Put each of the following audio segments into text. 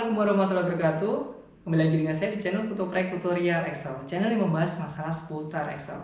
Assalamualaikum warahmatullahi wabarakatuh. Kembali lagi dengan saya di channel Putuprek Tutorial Excel, channel yang membahas masalah seputar Excel.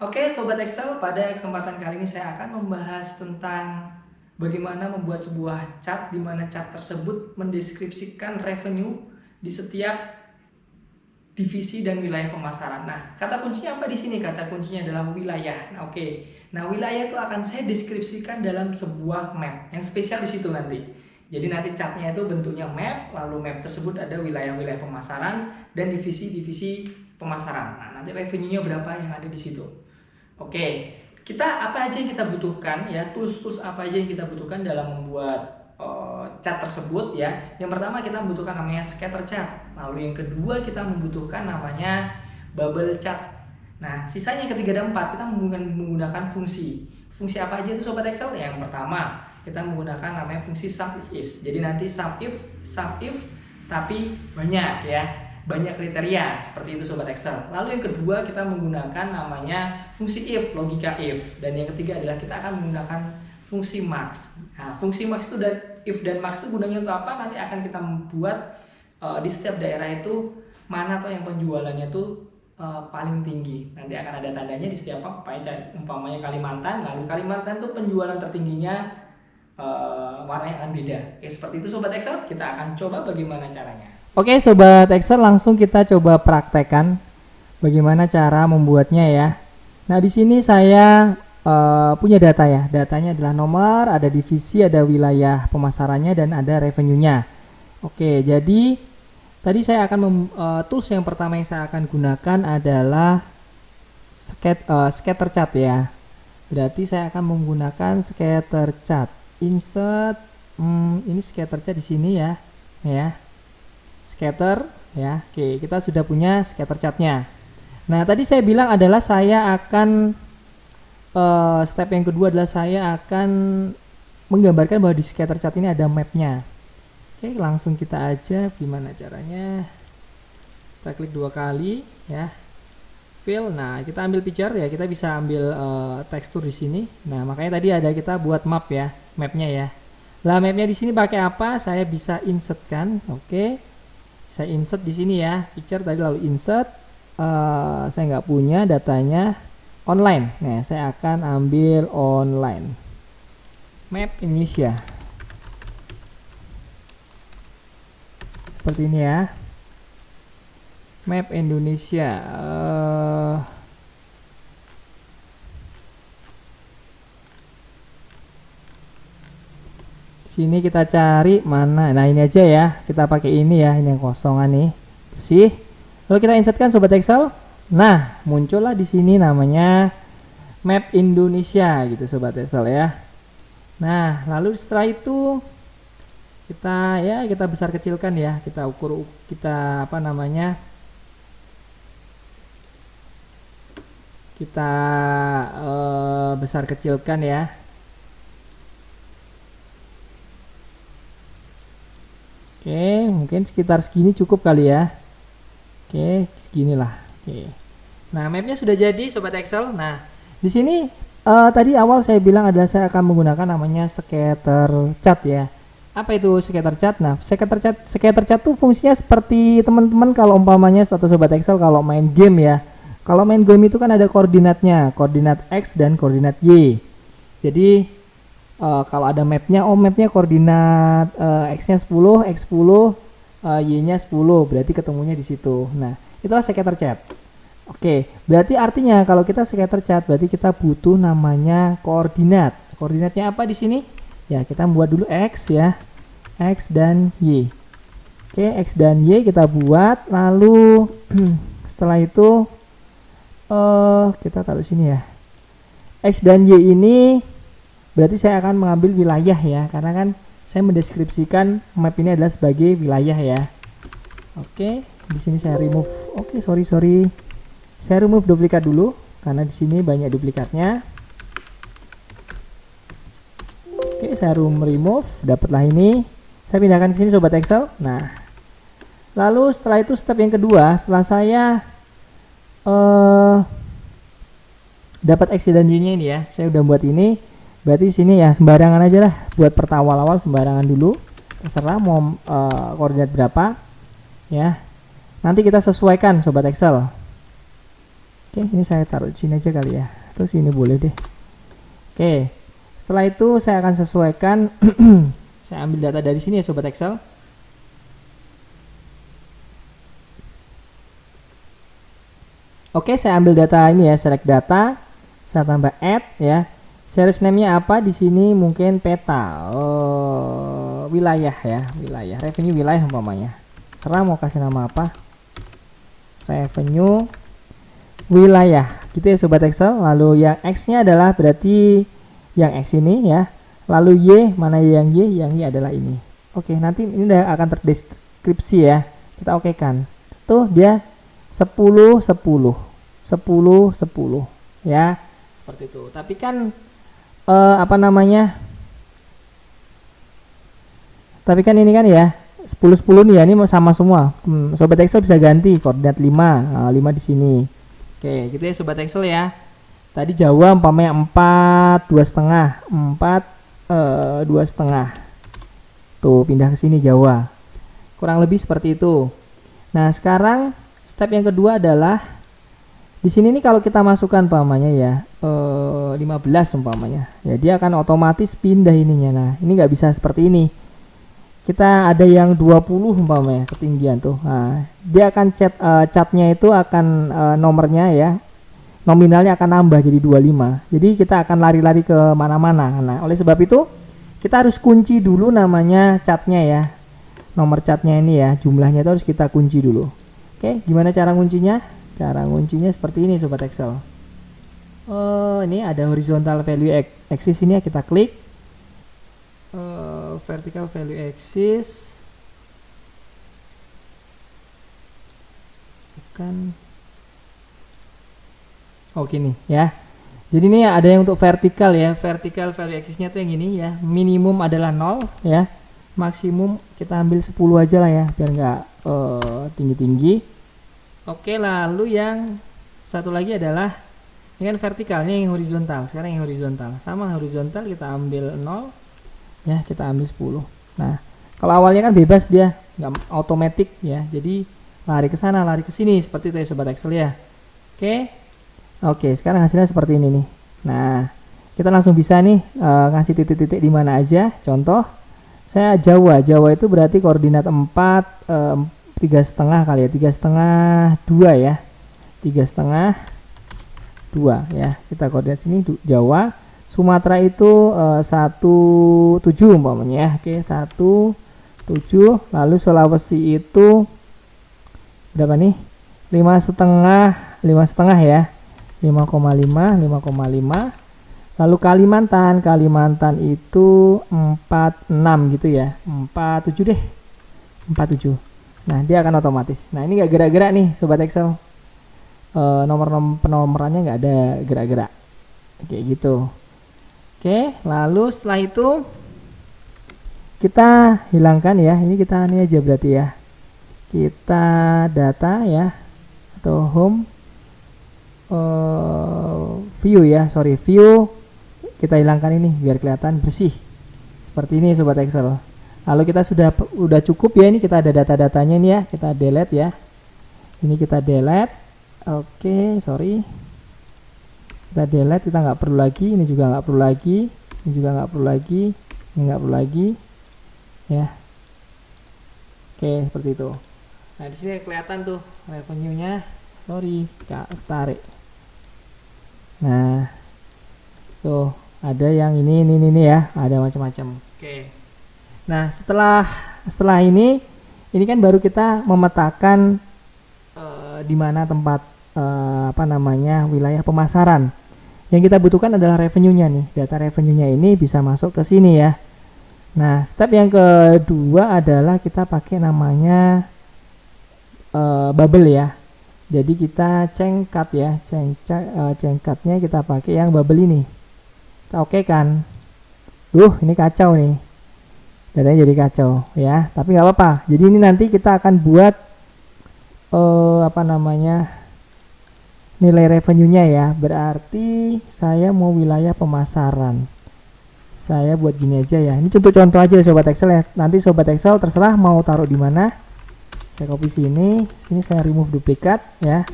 Oke, Sobat Excel, pada kesempatan kali ini saya akan membahas tentang bagaimana membuat sebuah chart di mana chart tersebut mendeskripsikan revenue di setiap divisi dan wilayah pemasaran. Nah, kata kuncinya apa di sini? Kata kuncinya adalah wilayah. Nah, oke. Nah, wilayah itu akan saya deskripsikan dalam sebuah map yang spesial di situ nanti. Jadi nanti chartnya itu bentuknya map, lalu map tersebut ada wilayah-wilayah pemasaran dan divisi-divisi pemasaran. Nah, nanti revenue-nya berapa yang ada di situ. Oke, kita apa aja yang kita butuhkan ya, tools-tools apa aja yang kita butuhkan dalam membuat chart tersebut ya. Yang pertama kita membutuhkan namanya scatter chart. Lalu yang kedua kita membutuhkan namanya bubble chart. Nah, sisanya yang ketiga dan empat kita menggunakan fungsi. Fungsi apa aja itu Sobat Excel? Yang pertama kita menggunakan namanya fungsi sum if is. Jadi nanti sum if tapi banyak ya, banyak kriteria seperti itu Sobat Excel. Lalu yang kedua kita menggunakan namanya fungsi if, logika if. Dan yang ketiga adalah kita akan menggunakan fungsi max. Nah, fungsi max itu dan if dan max itu gunanya untuk apa? Nanti akan kita membuat di setiap daerah itu mana atau yang penjualannya itu paling tinggi. Nanti akan ada tandanya di setiap umpamanya Kalimantan. Lalu Kalimantan tuh penjualan tertingginya warnanya akan beda. Oke, seperti itu Sobat Excel, kita akan coba bagaimana caranya. Oke Sobat Excel, langsung kita coba praktekkan bagaimana cara membuatnya ya. Nah, di sini saya punya data ya. Datanya adalah nomor, ada divisi, ada wilayah pemasarannya, dan ada revenue-nya. Oke, jadi tadi saya akan tools yang pertama yang saya akan gunakan adalah scatter chart ya. Berarti saya akan menggunakan scatter chart. Insert ini scatter chart di sini ya. Scatter ya. Oke, kita sudah punya scatter chartnya. Nah, tadi saya bilang adalah saya akan step yang kedua adalah saya akan menggambarkan bahwa di scatter chart ini ada mapnya. Oke, langsung kita aja gimana caranya. Kita klik 2 kali ya. Fill. Nah, kita ambil picture ya, kita bisa ambil tekstur di sini. Nah, makanya tadi ada kita buat map ya, mapnya ya. Lah, mapnya di sini pakai apa? Saya bisa insert kan. Oke. Saya insert di sini ya, picture tadi lalu insert. Saya nggak punya datanya online. Nah, saya akan ambil online. Map Indonesia. Seperti ini ya. Map Indonesia. Sini kita cari mana. Nah, ini aja ya. Kita pakai ini ya. Ini yang kosongan nih. Bersih. Lalu kita insertkan Sobat Excel. Nah, muncullah di sini namanya Map Indonesia gitu Sobat Excel ya. Nah, lalu setelah itu kita besar kecilkan ya. Kita ukur, kita apa namanya? Kita besar kecilkan ya. Oke, mungkin sekitar segini cukup kali ya. Oke, seginilah. Oke. Nah, mapnya sudah jadi Sobat Excel. Nah, di sini tadi awal saya bilang adalah saya akan menggunakan namanya scatter chart ya. Apa itu scatter chart? Nah, scatter chart tuh fungsinya seperti teman-teman kalau umpamanya atau Sobat Excel kalau main game ya. Kalau main game itu kan ada koordinatnya, koordinat X dan koordinat Y. Jadi kalau ada mapnya, mapnya koordinat X-nya 10, X 10, Y-nya 10, berarti ketemunya di situ. Nah, itulah scatter chart. Oke, berarti artinya kalau kita scatter chart berarti kita butuh namanya koordinat. Koordinatnya apa di sini? Ya, kita buat dulu X ya. X dan Y. Oke, X dan Y kita buat, lalu setelah itu kita taruh sini ya. X dan Y ini berarti saya akan mengambil wilayah ya, karena kan saya mendeskripsikan map ini adalah sebagai wilayah ya. Oke, di sini saya remove. Oke, sorry. Saya remove duplikat dulu karena di sini banyak duplikatnya. Oke, saya remove, dapatlah ini. Saya pindahkan ke sini Sobat Excel. Nah, lalu setelah itu step yang kedua, setelah saya dapat X dan Y-nya ini ya, saya udah buat ini. Berarti sini ya sembarangan aja lah, buat awal-awal sembarangan dulu. terserah mau koordinat berapa ya. Nanti kita sesuaikan sobat Excel. Oke, ini saya taruh di sini aja kali ya. Terus ini boleh deh. Oke. Setelah itu saya akan sesuaikan saya ambil data dari sini ya sobat Excel. Oke, saya ambil data ini ya, select data, saya tambah add ya. Series name-nya apa di sini? Mungkin peta, wilayah ya, wilayah, revenue wilayah umpamanya. Serah mau kasih nama apa? Revenue wilayah, gitu ya sobat Excel. Lalu yang X-nya adalah berarti yang X ini ya. Lalu Y, mana yang Y? Yang Y adalah ini. Oke, nanti ini udah akan terdeskripsi ya. Kita okekan. Tuh dia 10 10 10 10 ya. Seperti itu. Tapi kan apa namanya? Tapi kan ini kan ya 10 10 nih ya, ini sama semua. Sobat Excel bisa ganti koordinat 5. 5 di sini. Oke, gitu ya sobat Excel ya. Tadi Jawa umpamanya 4 2,5, 4 2,5. Tuh pindah ke sini Jawa. Kurang lebih seperti itu. Nah, sekarang step yang kedua adalah di sini nih kalau kita masukkan umpamanya ya 15 umpamanya. Ya dia akan otomatis pindah ininya. Nah, ini nggak bisa seperti ini. Kita ada yang 20 umpamanya ketinggian tuh. Nah, dia akan catnya itu akan nomornya ya. Nominalnya akan nambah jadi 25. Jadi kita akan lari-lari ke mana-mana. Nah, oleh sebab itu kita harus kunci dulu namanya catnya ya. Nomor catnya ini ya, jumlahnya itu harus kita kunci dulu. Oke, gimana cara kuncinya? Cara kuncinya seperti ini sobat Excel. Ini ada horizontal value axis ini ya, kita klik. Vertical value axis. Bukan. Oh gini ya. Jadi ini ada yang untuk vertikal ya. Vertical value axisnya tuh yang ini ya. Minimum adalah 0 ya. Maksimum kita ambil 10 aja lah ya, biar nggak tinggi-tinggi. Oke, lalu yang satu lagi adalah ini kan vertikal, ini yang horizontal. Sekarang yang horizontal. Sama horizontal kita ambil 0 ya, kita ambil 10. Nah, kalau awalnya kan bebas dia, nggak otomatis ya. Jadi lari ke sana, lari ke sini seperti itu ya sobat Excel ya. Oke, sekarang hasilnya seperti ini nih. Nah, kita langsung bisa nih ngasih titik-titik di mana aja. Contoh, saya Jawa itu berarti koordinat 4, 3,5 kali ya, 3,5 2 ya, 3,5 2 ya. Kita koordinat sini Jawa. Sumatera itu 17 umpamanya ya. Oke, 17. Lalu Sulawesi itu berapa nih? 5,5 ya. 5,5. Lalu Kalimantan itu 46 gitu ya. 47 deh. 47. Nah, dia akan otomatis. Nah, ini nggak gerak-gerak nih sobat Excel. Nomor penomorannya nggak ada gerak-gerak. Kayak gitu. Oke, lalu setelah itu kita hilangkan ya. Ini kita ini aja berarti ya. Kita data ya, atau home view ya, view kita hilangkan ini biar kelihatan bersih seperti ini sobat Excel. Lalu kita sudah cukup ya, ini kita ada data-datanya ini ya, kita delete ya, ini kita delete. Oke, kita delete, kita nggak perlu lagi, ini juga nggak perlu lagi, ini juga nggak perlu lagi, ini nggak perlu lagi ya. Oke, seperti itu. Nah, di sini kelihatan tuh revenue-nya, tarik. Nah, tuh ada yang ini ya, ada macam-macam. Oke. Nah, setelah ini kan baru kita memetakan di mana tempat wilayah pemasaran. Yang kita butuhkan adalah revenue-nya nih. Data revenue-nya ini bisa masuk ke sini ya. Nah, step yang kedua adalah kita pakai namanya bubble ya. Jadi kita cengkat ya, cengkatnya kita pakai yang bubble ini. Kita oke kan? Ini kacau nih. Datanya jadi kacau ya, tapi nggak apa-apa. Jadi ini nanti kita akan buat nilai revenue-nya ya. Berarti saya mau wilayah pemasaran. Saya buat gini aja ya. Ini contoh aja Sobat Excel ya. Nanti Sobat Excel terserah mau taruh di mana. Saya copy sini. Sini saya remove duplikat ya.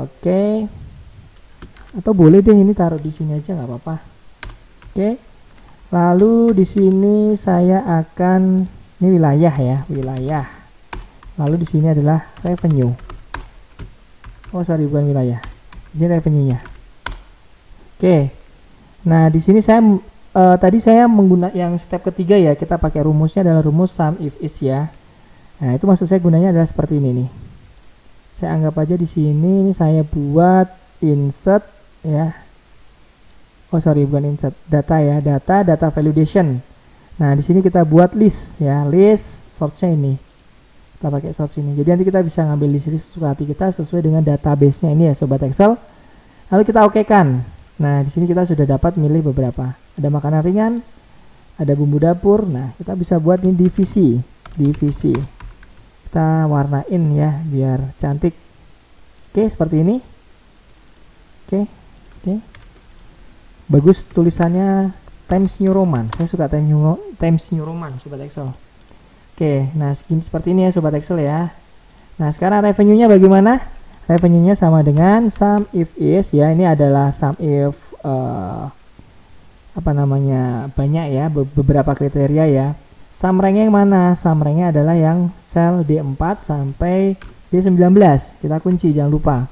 Oke. Atau boleh deh ini taruh di sini aja nggak apa-apa. Oke. Lalu di sini saya akan, ini wilayah ya, wilayah. Lalu di sini adalah revenue. Oh sorry, bukan wilayah. Di sini revenue-nya. Oke. Nah di sini saya tadi saya menggunakan yang step ketiga ya. Kita pakai rumusnya adalah rumus sum if is ya. Nah itu maksud saya gunanya adalah seperti ini nih. Saya anggap aja di sini ini saya buat insert ya. Oh sorry, bukan insert, data ya, data validation. Nah di sini kita buat list ya, list source-nya ini. Kita pakai source ini. Jadi nanti kita bisa ngambil di sini sesuka hati kita sesuai dengan database-nya ini ya Sobat Excel. Lalu kita okekan. Nah di sini kita sudah dapat milih beberapa. Ada makanan ringan, ada bumbu dapur. Nah kita bisa buat ini divisi. Kita warnain ya biar cantik. Oke seperti ini. Oke. Bagus tulisannya Times New Roman. Saya suka Times New Roman Sobat Excel. Oke, nah seperti ini ya Sobat Excel ya. Nah sekarang revenue-nya bagaimana? Revenue-nya sama dengan sum if is ya. Ini adalah sum if banyak ya, beberapa kriteria ya. Sum rank-nya yang mana? Sum rank-nya adalah yang sel D4 sampai D19. Kita kunci jangan lupa.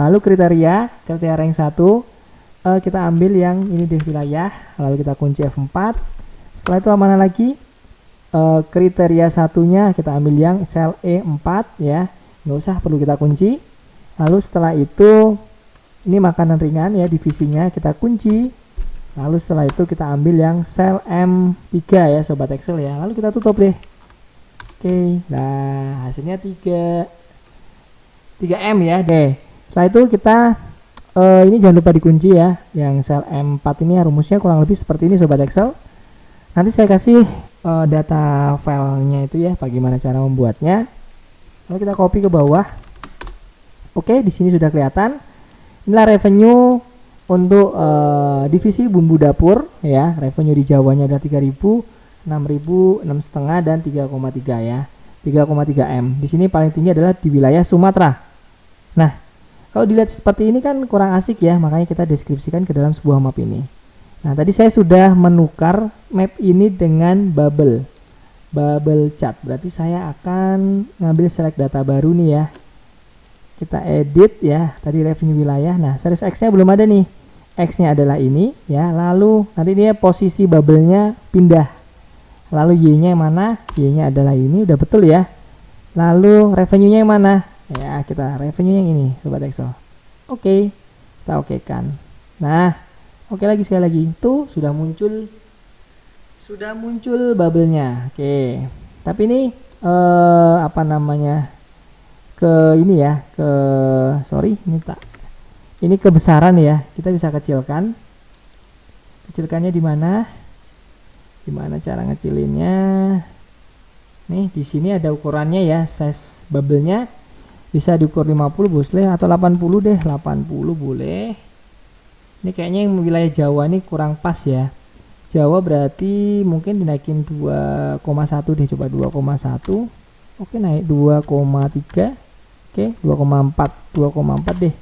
Lalu kriteria rank 1 kita ambil yang ini deh wilayah, lalu kita kunci F4. Setelah itu mana lagi? Kriteria satunya kita ambil yang sel E4 ya, nggak usah perlu kita kunci. Lalu setelah itu ini makanan ringan ya, divisinya kita kunci. Lalu setelah itu kita ambil yang sel M3 ya Sobat Excel ya, lalu kita tutup deh. Oke, nah hasilnya 3M ya deh. Setelah itu kita ini jangan lupa dikunci ya, yang sel M4 ini ya, rumusnya kurang lebih seperti ini Sobat Excel. Nanti saya kasih data filenya itu ya, bagaimana cara membuatnya. Lalu kita copy ke bawah. Oke, di sini sudah kelihatan. Inilah revenue untuk divisi bumbu dapur ya. Revenue di Jawanya adalah 3.000, 6.000, 6,5 dan 3,3 ya. 3,3 M. Di sini paling tinggi adalah di wilayah Sumatera. Nah, kalau dilihat seperti ini kan kurang asik ya, makanya kita deskripsikan ke dalam sebuah map ini. Nah, tadi saya sudah menukar map ini dengan bubble chart. Berarti saya akan ngambil select data baru nih ya. Kita edit ya, tadi revenue wilayah. Nah, series X-nya belum ada nih. X-nya adalah ini ya. Lalu nanti dia posisi bubble-nya pindah. Lalu Y-nya yang mana? Y-nya adalah ini, udah betul ya. Lalu revenue-nya yang mana? Ya, kita revenue yang ini Sobat Excel. Oke, kita okekan. Nah, oke lagi sekali lagi. Tuh sudah muncul bubble-nya. Oke. Tapi ini ini kebesaran ya. Kita bisa kecilkan. Kecilkannya di mana? Gimana cara ngecilinnya? Nih, di sini ada ukurannya ya, size bubble-nya. Bisa diukur 50 boleh atau 80 deh, 80 boleh. Ini kayaknya yang wilayah Jawa ini kurang pas ya. Jawa berarti mungkin dinaikin 2,1 deh, coba 2,1. Oke, naik 2,3. Oke, 2,4 deh.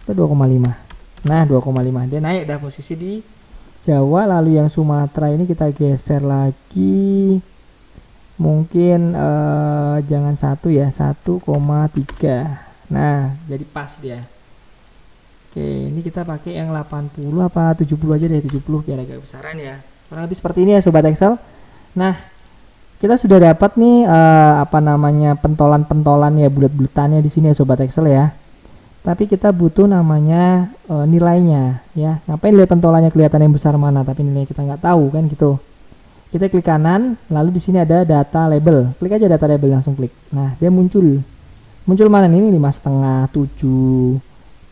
Itu 2,5. Nah, 2,5 dia naik dah posisi di Jawa. Lalu yang Sumatera ini kita geser lagi. Mungkin jangan 1 ya, 1,3. Nah, jadi pas dia. Oke, ini kita pakai yang 80 apa 70 aja deh, 70 biar agak besaran ya. Kurang lebih seperti ini ya Sobat Excel. Nah, kita sudah dapat nih pentolan-pentolan ya, bulat-bulatannya di sini ya Sobat Excel ya. Tapi kita butuh namanya nilainya ya. Ngapain lihat pentolannya kelihatan yang besar mana, tapi nilainya kita nggak tahu kan gitu. Kita klik kanan, lalu di sini ada data label. Klik aja data label, langsung klik. Nah, dia muncul mana nih? 5,5, 7,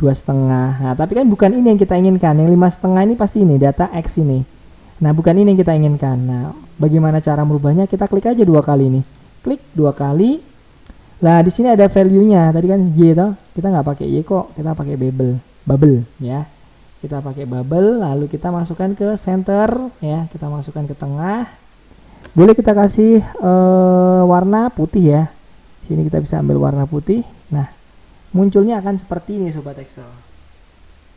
2,5. Nah, tapi kan bukan ini yang kita inginkan. Yang 5,5 ini pasti ini data X ini. Nah, bukan ini yang kita inginkan. Nah, bagaimana cara merubahnya? Kita klik aja 2 kali nih. Klik 2 kali. Nah, di sini ada value-nya. Tadi kan Y toh. Kita nggak pakai Y kok. Kita pakai bubble ya. Kita pakai bubble, lalu kita masukkan ke center ya, kita masukkan ke tengah. Boleh kita kasih warna putih ya. Sini kita bisa ambil warna putih. Nah, munculnya akan seperti ini sobat Excel.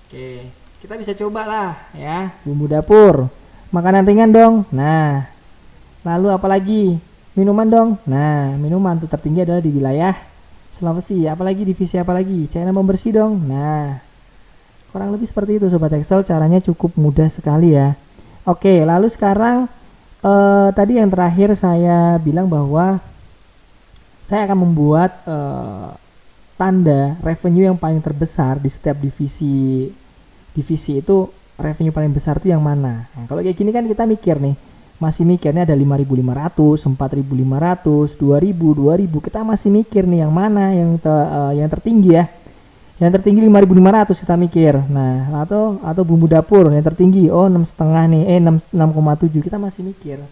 Oke, kita bisa coba lah ya, bumbu dapur. Makanan ringan dong. Nah, lalu apalagi? Minuman dong. Nah, minuman tuh tertinggi adalah di wilayah Sulawesi. Apalagi divisi apalagi? Cairan pembersih dong. Nah, kurang lebih seperti itu sobat Excel, caranya cukup mudah sekali ya. Oke, lalu sekarang tadi yang terakhir saya bilang bahwa saya akan membuat tanda revenue yang paling terbesar di setiap divisi. Divisi itu revenue paling besar itu yang mana? Nah, kalau kayak gini kan kita mikir nih, masih mikirnya ada 5.500, 4.500, 2.000, 2.000. Kita masih mikir nih yang mana yang tertinggi ya. Yang tertinggi 5.500 kita mikir. Nah, atau bumbu dapur yang tertinggi, oh 6,5 nih, 6,7 kita masih mikir.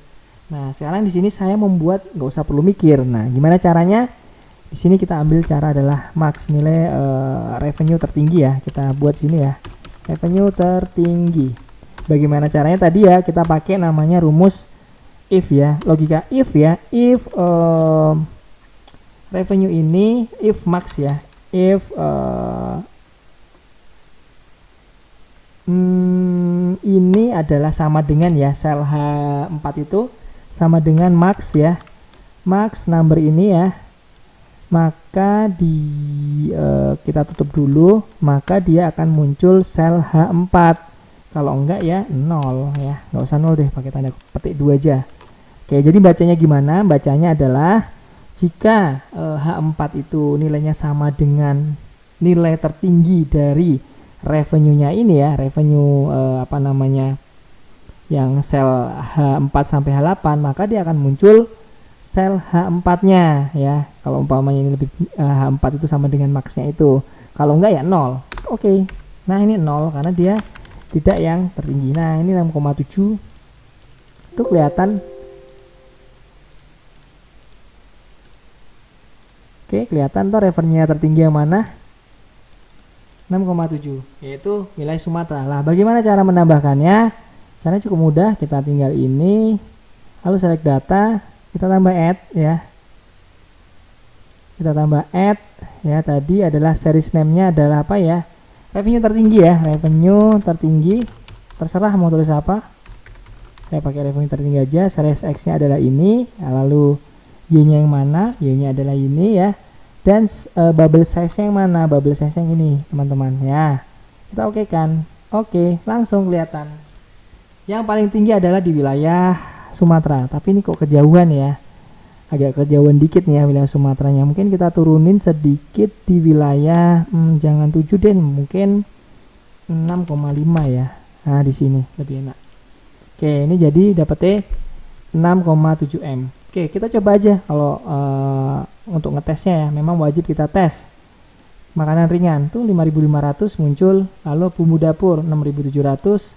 Nah, sekarang di sini saya membuat nggak usah perlu mikir. Nah, gimana caranya? Di sini kita ambil cara adalah max, nilai revenue tertinggi ya. Kita buat sini ya, revenue tertinggi. Bagaimana caranya? Tadi ya kita pakai namanya rumus if ya, logika if ya. If revenue ini, if max ya, if ini adalah sama dengan ya, sel H4 itu sama dengan max ya, max number ini ya, maka kita tutup dulu, maka dia akan muncul sel H4. Kalau enggak ya 0 ya, nggak usah 0 deh, pakai tanda petik 2 aja. Oke, jadi bacanya gimana? Bacanya adalah jika H4 itu nilainya sama dengan nilai tertinggi dari revenue-nya ini ya, revenue yang sel H4 sampai H8, maka dia akan muncul sel H4-nya ya. Kalau umpamanya ini lebih H4 itu sama dengan max-nya itu. Kalau enggak ya 0. Oke. Nah, ini 0 karena dia tidak yang tertinggi. Nah, ini 6,7. Itu kelihatan. Oke, kelihatan tuh revenue tertinggi yang mana? 6,7, yaitu wilayah Sumatera. Lah, bagaimana cara menambahkannya? Caranya cukup mudah, kita tinggal ini, lalu select data, kita tambah add ya. Kita tambah add ya, tadi adalah series name-nya adalah apa ya? Revenue tertinggi ya, revenue tertinggi. Terserah mau tulis apa. Saya pakai revenue tertinggi aja, series X-nya adalah ini, lalu Y-nya yang mana? Y-nya adalah ini ya. Dan bubble size yang mana? Bubble size yang ini, teman-teman ya. Kita oke kan? Oke, langsung kelihatan. Yang paling tinggi adalah di wilayah Sumatera. Tapi ini kok kejauhan ya. Agak kejauhan dikit nih ya wilayah Sumateranya. Mungkin kita turunin sedikit di wilayah jangan 7 deh, mungkin 6,5 ya. Nah, di sini lebih enak. Oke, ini jadi dapetnya 6,7 M. Oke, kita coba aja kalau untuk ngetesnya ya, memang wajib kita tes. Makanan ringan tuh 5.500 muncul, lalu bumbu dapur 6.700,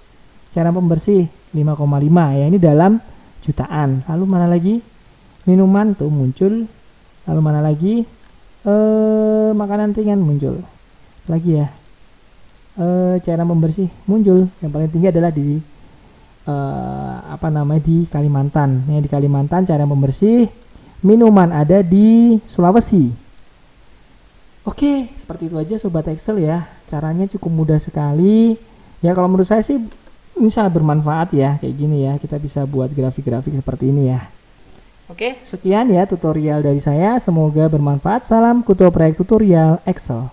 cairan pembersih 5,5 ya, ini dalam jutaan. Lalu mana lagi? Minuman tuh muncul, lalu mana lagi? Makanan ringan muncul. Lagi ya. Cairan pembersih muncul. Yang paling tinggi adalah di di Kalimantan ya, di Kalimantan cairan pembersih. Minuman ada di Sulawesi. Oke, seperti itu aja sobat Excel ya, caranya cukup mudah sekali ya. Kalau menurut saya sih ini sangat bermanfaat ya, kayak gini ya, kita bisa buat grafik-grafik seperti ini ya. Oke, sekian ya tutorial dari saya, semoga bermanfaat. Salam Kuto Proyek Tutorial Excel.